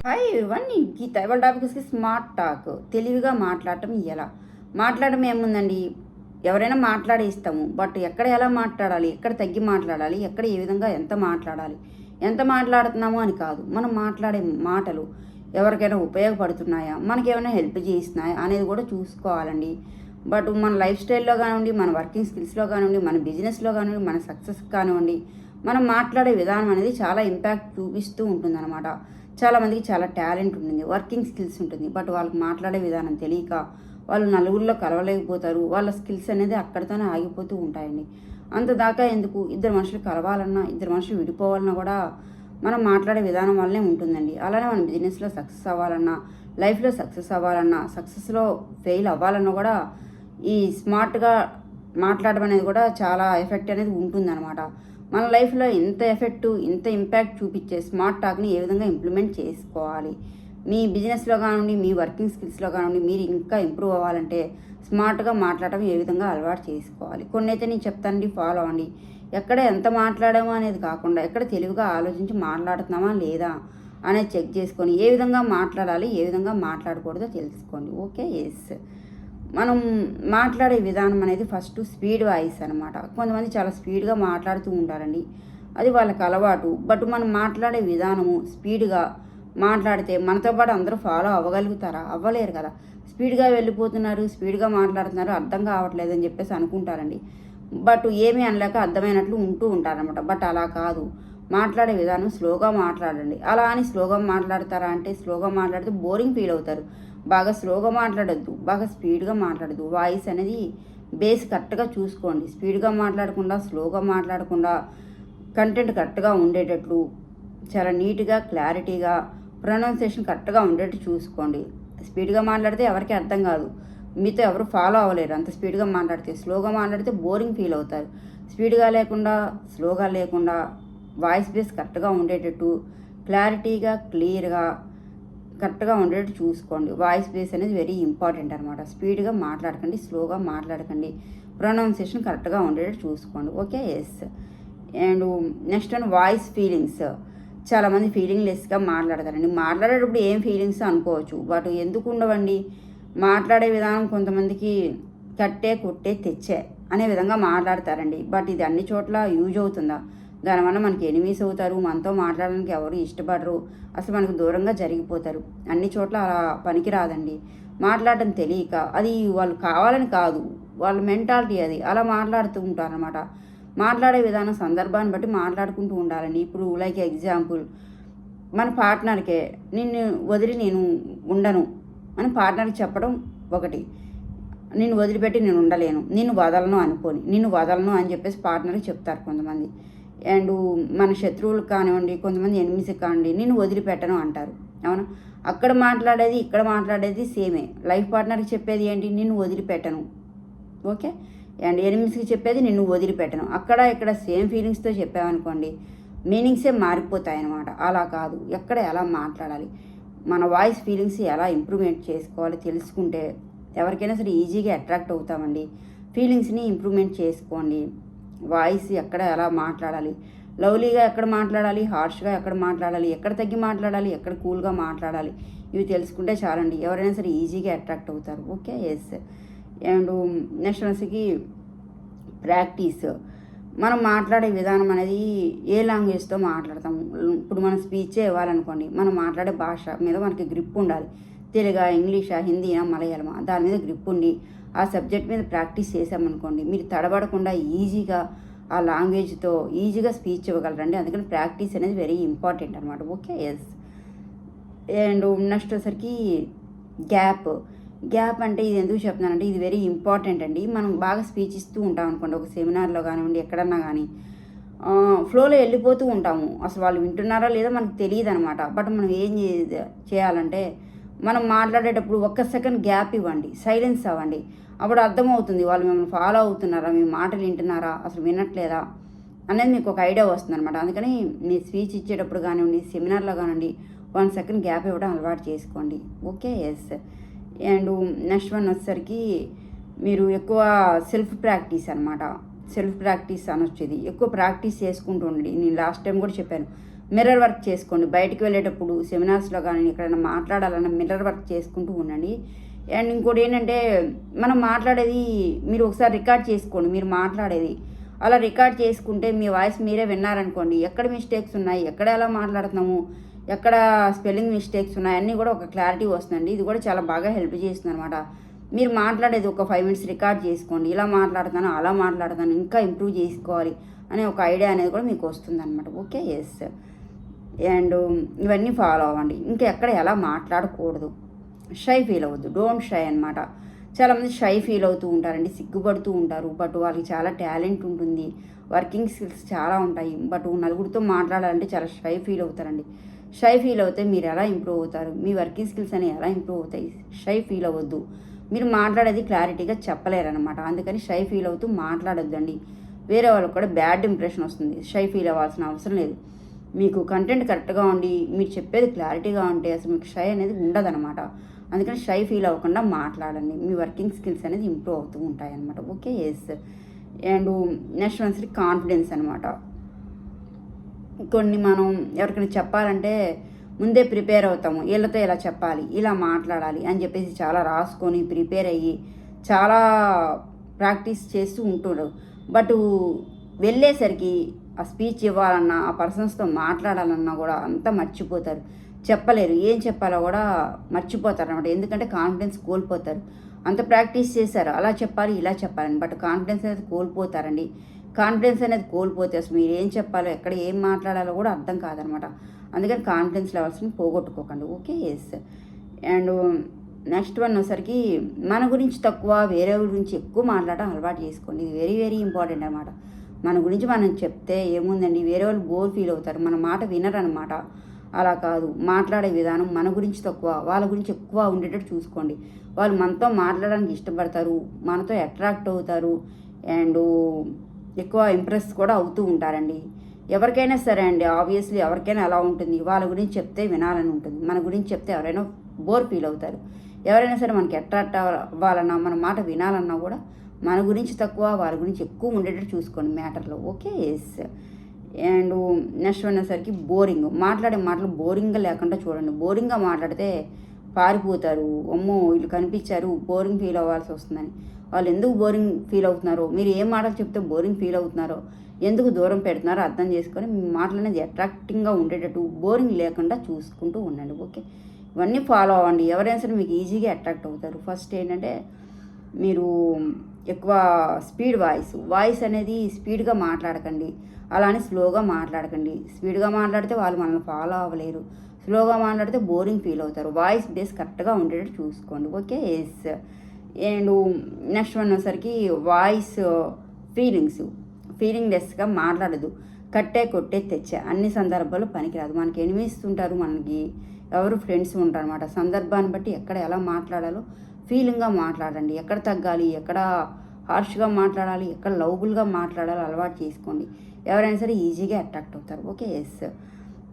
Hi everyone, నేను గీత. ఇవాళ టాపిక్స్కి smart talk. తెలివిగా మాట్లాడటం ఎలా? మాట్లాడడం ఏముందండి, ఎవరైనా మాట్లాడేస్తాము. బట్ ఎక్కడ ఎలా మాట్లాడాలి, ఎక్కడ తగ్గి మాట్లాడాలి, ఎక్కడ ఏ విధంగా ఎంత మాట్లాడుతున్నామో అని కాదు. మనం మాట్లాడే మాటలు ఎవరికైనా ఉపయోగపడుతున్నాయా, మనకేమైనా హెల్ప్ చేస్తున్నాయా అనేది కూడా చూసుకోవాలండి. బట్ మన లైఫ్ స్టైల్లో కానివ్వండి, మన వర్కింగ్ స్కిల్స్లో కానివ్వండి, మన బిజినెస్లో కానివ్వండి, మన సక్సెస్ కానివ్వండి, మనం మాట్లాడే విధానం అనేది చాలా ఇంపాక్ట్ చూపిస్తూ ఉంటుందన్నమాట. చాలామందికి చాలా టాలెంట్ ఉంటుంది, వర్కింగ్ స్కిల్స్ ఉంటుంది. బట్ వాళ్ళకి మాట్లాడే విధానం తెలియక వాళ్ళు నలుగురిలో కలవలేకపోతారు. వాళ్ళ స్కిల్స్ అనేది అక్కడితోనే ఆగిపోతూ ఉంటాయండి. అంతదాకా ఎందుకు, ఇద్దరు మనుషులు కలవాలన్నా, ఇద్దరు మనుషులు విడిపోవాలన్నా కూడా మనం మాట్లాడే విధానం వల్లనే ఉంటుందండి. అలానే మన బిజినెస్లో సక్సెస్ అవ్వాలన్నా, లైఫ్లో సక్సెస్ అవ్వాలన్నా, సక్సెస్లో ఫెయిల్ అవ్వాలన్నా కూడా ఈ స్మార్ట్గా మాట్లాడడం అనేది కూడా చాలా ఎఫెక్ట్ అనేది ఉంటుందన్నమాట. మన లైఫ్లో ఇంత ఇంత ఇంపాక్ట్ చూపించే స్మార్ట్ టాక్ని ఏ విధంగా ఇంప్లిమెంట్ చేసుకోవాలి, మీ బిజినెస్లో కానివ్వండి, మీ వర్కింగ్ స్కిల్స్లో కానివ్వండి, మీరు ఇంకా ఇంప్రూవ్ అవ్వాలంటే స్మార్ట్గా మాట్లాడటం ఏ విధంగా అలవాటు చేసుకోవాలి. కొన్ని అయితే నేను చెప్తానండి, ఫాలో అవ్వండి. ఎక్కడ ఎంత మాట్లాడామో అనేది కాకుండా ఎక్కడ తెలివిగా ఆలోచించి మాట్లాడుతున్నామా లేదా అనేది చెక్ చేసుకొని ఏ విధంగా మాట్లాడాలి, ఏ విధంగా మాట్లాడకూడదో తెలుసుకోండి. Okay, yes. మనం మాట్లాడే విధానం అనేది ఫస్ట్ స్పీడ్ వాయిస్ అనమాట. కొంతమంది చాలా స్పీడ్గా మాట్లాడుతూ ఉంటారండి, అది వాళ్ళకి అలవాటు. బట్ మనం మాట్లాడే విధానము స్పీడ్గా మాట్లాడితే మనతో పాటు అందరూ ఫాలో అవ్వగలుగుతారా? అవ్వలేరు కదా. స్పీడ్గా వెళ్ళిపోతున్నారు, స్పీడ్గా మాట్లాడుతున్నారు, అర్థం కావట్లేదు అని చెప్పేసి అనుకుంటారండి. బట్ ఏమీ అనలేక అర్థమైనట్లు ఉంటూ ఉంటారనమాట. బట్ అలా కాదు, మాట్లాడే విధానం స్లోగా మాట్లాడండి. అలా అని స్లోగా మాట్లాడతారా అంటే, స్లోగా మాట్లాడితే బోరింగ్ ఫీల్ అవుతారు. బాగా స్లోగా మాట్లాడొద్దు, బాగా స్పీడ్గా మాట్లాడద్దు. వాయిస్ అనేది బేస్ కరెక్ట్గా చూసుకోండి. స్పీడ్గా మాట్లాడకుండా, స్లోగా మాట్లాడకుండా, కంటెంట్ కరెక్ట్గా ఉండేటట్లు, చాలా నీట్గా, క్లారిటీగా, ప్రొనౌన్సియేషన్ కరెక్ట్గా ఉండేటట్టు చూసుకోండి. స్పీడ్గా మాట్లాడితే ఎవరికి అర్థం కాదు, మీతో ఎవరు ఫాలో అవ్వలేరు. అంత స్పీడ్గా మాట్లాడితే, స్లోగా మాట్లాడితే బోరింగ్ ఫీల్ అవుతారు. స్పీడ్గా లేకుండా, స్లోగా లేకుండా, వాయిస్ బేస్ కరెక్ట్గా ఉండేటట్టు, క్లారిటీగా, క్లియర్గా, కరెక్ట్గా ఉండేటట్టు చూసుకోండి. వాయిస్ బేస్ అనేది వెరీ ఇంపార్టెంట్ అనమాట. స్పీడ్గా మాట్లాడకండి, స్లోగా మాట్లాడకండి, ప్రొనౌన్సియేషన్ కరెక్ట్గా ఉండేటట్టు చూసుకోండి. Okay, yes. And next one, voice feelings. చాలామంది ఫీలింగ్ లెస్గా మాట్లాడతారండి. మాట్లాడేటప్పుడు ఏం ఫీలింగ్స్ అనుకోవచ్చు, బట్ ఎందుకు ఉండవండి. మాట్లాడే విధానం కొంతమందికి కట్టే, కొట్టే, తెచ్చే అనే విధంగా మాట్లాడతారండి. బట్ ఇది అన్ని చోట్ల యూజ్ అవుతుందా? దానివల్ల మనకి ఎనిమీస్ అవుతారు, మనతో మాట్లాడడానికి ఎవరు ఇష్టపడరు, అసలు మనకు దూరంగా జరిగిపోతారు. అన్ని చోట్ల అలా పనికి రాదండి. మాట్లాడడం తెలియక, అది వాళ్ళు కావాలని కాదు, వాళ్ళ మెంటాలిటీ అది, అలా మాట్లాడుతూ ఉంటారనమాట. మాట్లాడే విధానం సందర్భాన్ని బట్టి మాట్లాడుకుంటూ ఉండాలండి. ఇప్పుడు లైక్ ఎగ్జాంపుల్, మన పార్ట్నర్కే నిన్ను వదిలి నేను ఉండను అని పార్ట్నర్కి చెప్పడం ఒకటి. నిన్ను వదిలిపెట్టి నేను ఉండలేను, నిన్ను వదలను అని చెప్పేసి పార్ట్నర్కి చెప్తారు కొంతమంది. అండ్ మన శత్రువులకు కానివ్వండి, కొంతమంది ఎనిమిస్కి కానివ్వండి, నిన్ను వదిలిపెట్టను అంటారు. అవునా? అక్కడ మాట్లాడేది, ఇక్కడ మాట్లాడేది సేమే. లైఫ్ పార్ట్నర్కి చెప్పేది ఏంటి? నిన్ను వదిలిపెట్టను. ఓకే. అండ్ ఎనిమిస్కి చెప్పేది నిన్ను వదిలిపెట్టను. అక్కడ ఇక్కడ సేమ్ ఫీలింగ్స్తో చెప్పామనుకోండి, మీనింగ్సే మారిపోతాయి అన్నమాట. అలా కాదు, ఎక్కడ ఎలా మాట్లాడాలి, మన వాయిస్ ఫీలింగ్స్ ఎలా ఇంప్రూవ్మెంట్ చేసుకోవాలి తెలుసుకుంటే ఎవరికైనా సరే ఈజీగా అట్రాక్ట్ అవుతామండి. ఫీలింగ్స్ని ఇంప్రూవ్మెంట్ చేసుకోండి. వాయిస్ ఎక్కడ ఎలా మాట్లాడాలి, లవ్లీగా ఎక్కడ మాట్లాడాలి, హార్ష్గా ఎక్కడ మాట్లాడాలి, ఎక్కడ తగ్గి మాట్లాడాలి, ఎక్కడ కూల్గా మాట్లాడాలి, ఇవి తెలుసుకుంటే చాలండి, ఎవరైనా సరే ఈజీగా అట్రాక్ట్ అవుతారు. Okay, yes. అండ్ నెక్స్ట్ వచ్చేసి ప్రాక్టీస్. మనం మాట్లాడే విధానం అనేది ఏ లాంగ్వేజ్తో మాట్లాడతాము. ఇప్పుడు మనం స్పీచే ఇవ్వాలనుకోండి, మనం మాట్లాడే భాష మీద మనకి గ్రిప్ ఉండాలి. తెలుగా, ఇంగ్లీషా, హిందీనా, మలయాళమా, దాని మీద గ్రిప్ ఉండి ఆ సబ్జెక్ట్ మీద ప్రాక్టీస్ చేసామనుకోండి, మీరు తడబడకుండా ఈజీగా ఆ లాంగ్వేజ్తో ఈజీగా స్పీచ్ ఇవ్వగలరండి. అందుకని ప్రాక్టీస్ అనేది వెరీ ఇంపార్టెంట్ అనమాట. Okay, yes. అండ్ నెక్స్ట్ వచ్చేసరికి గ్యాప్ అంటే ఇది ఎందుకు చెప్తున్నానంటే, ఇది వెరీ ఇంపార్టెంట్ అండి. మనం బాగా స్పీచ్ ఇస్తూ ఉంటాం అనుకోండి, ఒక సెమినార్లో కానివ్వండి, ఎక్కడన్నా కానీ ఫ్లోలో వెళ్ళిపోతూ ఉంటాము. అసలు వాళ్ళు వింటున్నారో లేదో మనకు తెలియదు అనమాట. బట్ మనం ఏం చేయాలంటే, మనం మాట్లాడేటప్పుడు ఒక్క సెకండ్ గ్యాప్ ఇవ్వండి, సైలెన్స్ అవ్వండి. అప్పుడు అర్థమవుతుంది వాళ్ళు మిమ్మల్ని ఫాలో అవుతున్నారా, మీ మాటలు వింటున్నారా, అసలు వినట్లేదా అనేది మీకు ఒక ఐడియా వస్తుంది అనమాట. అందుకని మీ స్పీచ్ ఇచ్చేటప్పుడు కానివ్వండి, సెమినార్లో కానివ్వండి, 1 సెకండ్ గ్యాప్ ఇవ్వడం అలవాటు చేసుకోండి. Okay, yes. And next one వచ్చేసరికి మీరు ఎక్కువ సెల్ఫ్ ప్రాక్టీస్ అనమాట. సెల్ఫ్ ప్రాక్టీస్ అనొచ్చు. ఇది ఎక్కువ ప్రాక్టీస్ చేసుకుంటూ ఉండండి. నేను లాస్ట్ టైం కూడా చెప్పాను, మిర్రర్ వర్క్ చేసుకోండి. బయటికి వెళ్ళేటప్పుడు సెమినార్స్లో కానీ ఎక్కడైనా మాట్లాడాలన్నా మిర్రర్ వర్క్ చేసుకుంటూ ఉండండి. అండ్ ఇంకోటి ఏంటంటే, మనం మాట్లాడేది మీరు ఒకసారి రికార్డ్ చేసుకోండి. మీరు మాట్లాడేది అలా రికార్డ్ చేసుకుంటే మీ వాయిస్ మీరే విన్నారనుకోండి, ఎక్కడ మిస్టేక్స్ ఉన్నాయి, ఎక్కడ ఎలా మాట్లాడుతున్నాము, ఎక్కడ స్పెల్లింగ్ మిస్టేక్స్ ఉన్నాయి అన్నీ కూడా ఒక క్లారిటీ వస్తుందండి. ఇది కూడా చాలా బాగా హెల్ప్ చేస్తుంది అనమాట. మీరు మాట్లాడేది ఒక 5 మినిట్స్ రికార్డ్ చేసుకోండి. ఇలా మాట్లాడుతాను, అలా మాట్లాడుతాను, ఇంకా ఇంప్రూవ్ చేసుకోవాలి అనే ఒక ఐడియా అనేది కూడా మీకు వస్తుంది అనమాట. Okay, yes. అండ్ ఇవన్నీ ఫాలో అవ్వండి. ఇంకా ఎక్కడ ఎలా మాట్లాడకూడదు, షై ఫీల్ అవ్వద్దు, డోంట్ షై అనమాట. చాలామంది షై ఫీల్ అవుతూ ఉంటారండి, సిగ్గుపడుతూ ఉంటారు. బట్ వాళ్ళకి చాలా టాలెంట్ ఉంటుంది, వర్కింగ్ స్కిల్స్ చాలా ఉంటాయి. బట్ నలుగురితో మాట్లాడాలంటే చాలా షై ఫీల్ అవుతారండి. షై ఫీల్ అవుతే మీరు ఎలా ఇంప్రూవ్ అవుతారు, మీ వర్కింగ్ స్కిల్స్ అనేవి ఎలా ఇంప్రూవ్ అవుతాయి? షై ఫీల్ అవ్వద్దు. మీరు మాట్లాడేది క్లారిటీగా చెప్పలేరనమాట. అందుకని షై ఫీల్ అవుతూ మాట్లాడొద్దండి. వేరే వాళ్ళకి కూడా బ్యాడ్ ఇంప్రెషన్ వస్తుంది. షై ఫీల్ అవ్వాల్సిన అవసరం లేదు. మీకు కంటెంట్ కరెక్ట్గా ఉండి మీరు చెప్పేది క్లారిటీగా ఉంటే అసలు మీకు షై అనేది ఉండదనమాట. అందుకని షై ఫీల్ అవ్వకుండా మాట్లాడండి. మీ వర్కింగ్ స్కిల్స్ అనేది ఇంప్రూవ్ అవుతూ ఉంటాయి అనమాట. Okay, yes. And next one confidence అనమాట. కొన్ని మనం ఎవరికైనా చెప్పాలంటే ముందే ప్రిపేర్ అవుతాము. వీళ్ళతో ఇలా చెప్పాలి, ఇలా మాట్లాడాలి అని చెప్పేసి చాలా రాసుకొని ప్రిపేర్ అయ్యి చాలా ప్రాక్టీస్ చేస్తూ ఉంటున్నారు. బట్ వెళ్ళేసరికి ఆ స్పీచ్ ఇవ్వాలన్నా, ఆ పర్సన్స్తో మాట్లాడాలన్నా కూడా అంతా మర్చిపోతారు, చెప్పలేరు. ఏం చెప్పాలో కూడా మర్చిపోతారు అనమాట. ఎందుకంటే కాన్ఫిడెన్స్ కోల్పోతారు. అంత ప్రాక్టీస్ చేశారు, అలా చెప్పాలి, ఇలా చెప్పాలని, బట్ కాన్ఫిడెన్స్ అనేది కోల్పోతారండి. కాన్ఫిడెన్స్ అనేది కోల్పోతే అసలు మీరు ఏం చెప్పాలో, ఎక్కడ ఏం మాట్లాడాలో కూడా అర్థం కాదనమాట. అందుకని కాన్ఫిడెన్స్ లెవెల్స్ని పోగొట్టుకోకండి. Okay, yes. And next one వచ్చేసరికి మన గురించి తక్కువ, వేరే గురించి ఎక్కువ మాట్లాడడం అలవాటు చేసుకోండి. ఇది వెరీ వెరీ ఇంపార్టెంట్ అనమాట. మన గురించి మనం చెప్తే ఏముందండి, వేరే వాళ్ళు బోర్ ఫీల్ అవుతారు, మన మాట వినరనమాట. అలా కాదు, మాట్లాడే విధానం మన గురించి తక్కువ, వాళ్ళ గురించి ఎక్కువ ఉండేటట్టు చూసుకోండి. వాళ్ళు మనతో మాట్లాడడానికి ఇష్టపడతారు, మనతో అట్రాక్ట్ అవుతారు, అండ్ ఎక్కువ ఇంప్రెస్ కూడా అవుతూ ఉంటారండి. ఎవరికైనా సరే అండి, ఆబ్వియస్లీ ఎవరికైనా అలా ఉంటుంది. వాళ్ళ గురించి చెప్తే వినాలని ఉంటుంది, మన గురించి చెప్తే ఎవరైనా బోర్ ఫీల్ అవుతారు. ఎవరైనా సరే మనకి అట్రాక్ట్ అవ్వాలన్నా, మన మాట వినాలన్నా కూడా మన గురించి తక్కువ, వాళ్ళ గురించి ఎక్కువ ఉండేటట్టు చూసుకోండి మ్యాటర్లో. Okay, yes. అండ్ నెక్స్ట్ అనేసరికి బోరింగ్, మాట్లాడే మాటలు బోరింగ్గా లేకుండా చూడండి. బోరింగ్గా మాట్లాడితే పారిపోతారు. అమ్మో వీళ్ళు కనిపించారు, బోరింగ్ ఫీల్ అవ్వాల్సి వస్తుందని. వాళ్ళు ఎందుకు బోరింగ్ ఫీల్ అవుతున్నారో, మీరు ఏ మాటలు చెప్తే బోరింగ్ ఫీల్ అవుతున్నారో, ఎందుకు దూరం పెడుతున్నారో అర్థం చేసుకొని మీ మాటలు అనేది అట్రాక్టింగ్గా ఉండేటట్టు, బోరింగ్ లేకుండా చూసుకుంటూ ఉండండి. ఓకే, ఇవన్నీ ఫాలో అవ్వండి. ఎవరైనా సరే మీకు ఈజీగా అట్రాక్ట్ అవుతారు. ఫస్ట్ ఏంటంటే, మీరు ఎక్కువ స్పీడ్ వాయిస్ అనేది స్పీడ్గా మాట్లాడకండి, అలానే స్లోగా మాట్లాడకండి. స్పీడ్గా మాట్లాడితే వాళ్ళు మనల్ని ఫాలో అవ్వలేరు, స్లోగా మాట్లాడితే బోరింగ్ ఫీల్ అవుతారు. వాయిస్ బేస్ కరెక్ట్గా ఉండేటట్టు చూసుకోండి. Okay, yes. And next one వచ్చేసరికి వాయిస్ ఫీలింగ్ లెస్గా మాట్లాడదు. కట్టే కొట్టే తెచ్చే అన్ని సందర్భాలు పనికిరాదు. మనకి ఎనిమిస్ ఉంటారు, మనకి ఎవరు ఫ్రెండ్స్ ఉంటారు అనమాట. సందర్భాన్ని బట్టి ఎక్కడ ఎలా మాట్లాడాలో ఫీలింగ్గా మాట్లాడండి. ఎక్కడ తగ్గాలి, ఎక్కడ హార్ష్గా మాట్లాడాలి, ఎక్కడ లవ్బుల్గా మాట్లాడాలో అలవాటు చేసుకోండి. ఎవరైనా సరే ఈజీగా అట్రాక్ట్ అవుతారు. Okay, yes.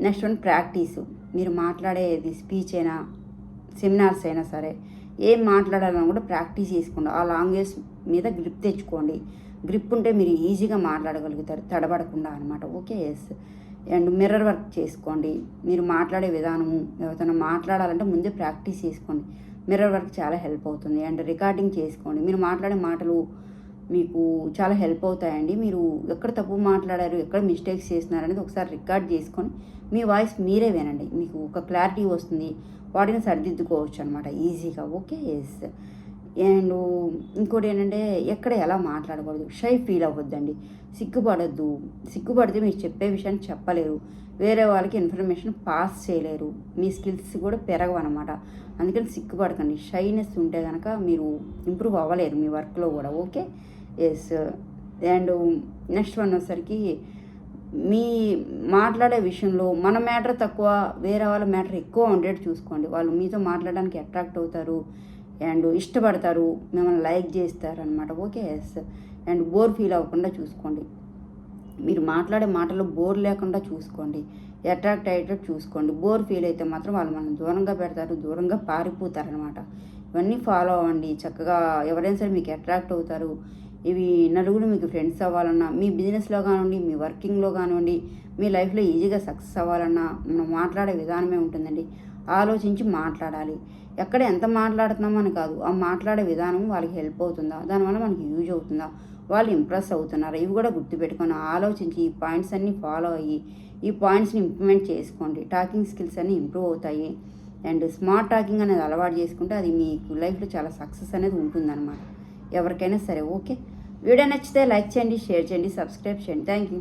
Next one practice. మీరు మాట్లాడేది స్పీచ్ అయినా, సెమినార్స్ అయినా సరే, ఏం మాట్లాడాలని కూడా ప్రాక్టీస్ చేసుకోండి. ఆ లాంగ్వేజ్ మీద గ్రిప్ తెచ్చుకోండి. గ్రిప్ ఉంటే మీరు ఈజీగా మాట్లాడగలుగుతారు, తడబడకుండా అనమాట. Okay, yes. And mirror work చేసుకోండి. మీరు మాట్లాడే విధానము, ఎవరితో మాట్లాడాలంటే ముందే ప్రాక్టీస్ చేసుకోండి. మిర్రర్ వర్క్ చాలా హెల్ప్ అవుతుంది. అండ్ రికార్డింగ్ చేసుకోండి. మీరు మాట్లాడే మాటలు మీకు చాలా హెల్ప్ అవుతాయండి. మీరు ఎక్కడ తప్పు మాట్లాడారు, ఎక్కడ మిస్టేక్స్ చేస్తున్నారు అనేది ఒకసారి రికార్డ్ చేసుకొని మీ వాయిస్ మీరే వినండి. మీకు ఒక క్లారిటీ వస్తుంది, వాటిని సరిదిద్దుకోవచ్చు అనమాట ఈజీగా. Okay, yes. అండ్ ఇంకోటి ఏంటంటే, ఎక్కడ ఎలా మాట్లాడకూడదు, షై ఫీల్ అవ్వద్దండి, సిగ్గుపడద్దు. సిగ్గుపడితే మీరు చెప్పే విషయాన్ని చెప్పలేరు, వేరే వాళ్ళకి ఇన్ఫర్మేషన్ పాస్ చేయలేరు, మీ స్కిల్స్ కూడా పెరగవు అనమాట. అందుకని సిగ్గుపడకండి. షైనెస్ ఉంటే కనుక మీరు ఇంప్రూవ్ అవ్వలేరు మీ వర్క్లో కూడా. Okay, yes. And next one వచ్చేసరికి, మీ మాట్లాడే విషయంలో మన మ్యాటర్ తక్కువ, వేరే వాళ్ళ మ్యాటర్ ఎక్కువ ఉండేట్టు చూసుకోండి. వాళ్ళు మీతో మాట్లాడడానికి అట్రాక్ట్ అవుతారు అండ్ ఇష్టపడతారు, మిమ్మల్ని లైక్ చేస్తారు అనమాట. Okay, yes. And bore feel అవ్వకుండా చూసుకోండి. మీరు మాట్లాడే మాటలు బోర్ లేకుండా చూసుకోండి, అట్రాక్ట్ అయ్యేటట్టు చూసుకోండి. బోర్ ఫీల్ అయితే మాత్రం వాళ్ళు మనం దూరంగా పెడతారు, దూరంగా పారిపోతారనమాట. ఇవన్నీ ఫాలో అవ్వండి చక్కగా. ఎవరైనా సరే మీకు అట్రాక్ట్ అవుతారు. ఇవి నలుగురు మీకు ఫ్రెండ్స్ అవ్వాలన్నా, మీ బిజినెస్లో కానివ్వండి, మీ వర్కింగ్లో కానివ్వండి, మీ లైఫ్లో ఈజీగా సక్సెస్ అవ్వాలన్నా మనం మాట్లాడే విధానమే ఉంటుందండి. ఆలోచించి మాట్లాడాలి. ఎక్కడ ఎంత మాట్లాడుతున్నామో అని కాదు, ఆ మాట్లాడే విధానం వాళ్ళకి హెల్ప్ అవుతుందా, దానివల్ల మనకి యూజ్ అవుతుందా, వాళ్ళు ఇంప్రెస్ అవుతున్నారా, ఇవి కూడా గుర్తుపెట్టుకొని ఆలోచించి ఈ పాయింట్స్ అన్నీ ఫాలో అయ్యి ఈ పాయింట్స్ని ఇంప్లిమెంట్ చేసుకోండి. టాకింగ్ స్కిల్స్ అన్నీ ఇంప్రూవ్ అవుతాయి. అండ్ స్మార్ట్ టాకింగ్ అనేది అలవాటు చేసుకుంటే అది మీకు లైఫ్లో చాలా సక్సెస్ అనేది ఉంటుందన్నమాట. ఎవరికైనా సరే. ఓకే, వీడియో నచ్చితే లైక్ చేయండి, షేర్ చేయండి, సబ్స్క్రైబ్ చేయండి. Thank you.